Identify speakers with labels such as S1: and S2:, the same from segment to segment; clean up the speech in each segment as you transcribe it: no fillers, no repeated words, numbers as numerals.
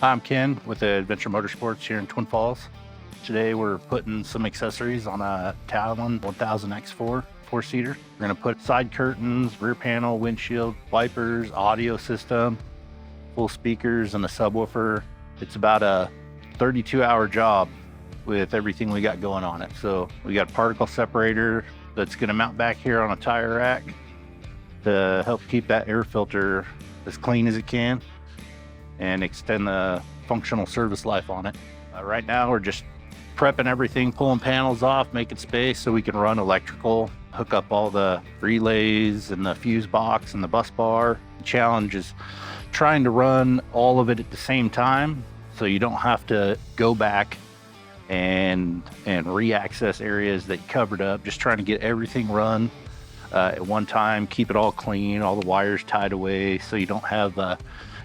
S1: Hi, I'm Ken with Adventure Motorsports here in Twin Falls. Today we're putting some accessories on a Talon 1000X-4 four-seater. We're going to put side curtains, rear panel, windshield, wipers, audio system, full speakers, and a subwoofer. It's about a 32-hour job with everything we got going on it. So we got a particle separator that's going to mount back here on a tire rack to help keep that air filter as clean as it can and extend the functional service life on it. Right now we're just prepping everything, pulling panels off, making space so we can run electrical, hook up all the relays and the fuse box and the bus bar. The challenge is trying to run all of it at the same time so you don't have to go back and re-access areas that you covered up. Just trying to get everything run at one time, keep it all clean, all the wires tied away so you don't have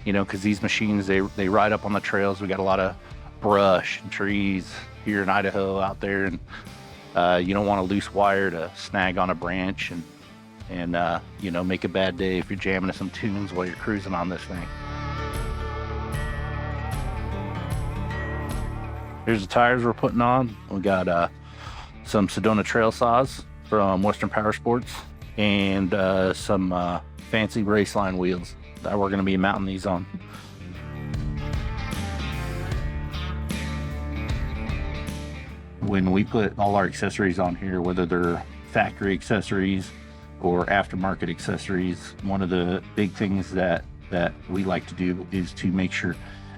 S1: because these machines, they ride up on the trails. We got a lot of brush and trees here in Idaho out there, and you don't want a loose wire to snag on a branch and make a bad day if you're jamming to some tunes while you're cruising on this thing. Here's the tires we're putting on. We got some Sedona trail saws from Western Power Sports and some fancy raceline wheels that we're going to be mounting these on. When we put all our accessories on here, whether they're factory accessories or aftermarket accessories, one of the big things that we like to do is to make sure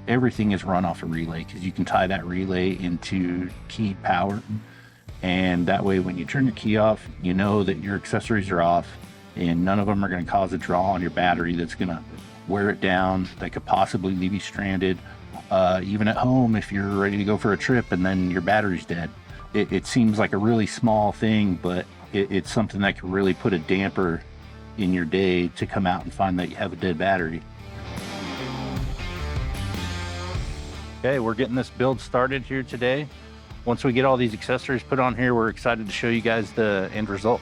S1: everything is run off a relay, because you can tie that relay into key power, and that way when you turn your key off, you know that your accessories are off and none of them are going to cause a draw on your battery that's going to wear it down, that could possibly leave you stranded. Even at home, if you're ready to go for a trip and then your battery's dead. It seems like a really small thing, but it's something that can really put a damper in your day to come out and find that you have a dead battery. Okay, we're getting this build started here today. Once we get all these accessories put on here, we're excited to show you guys the end result.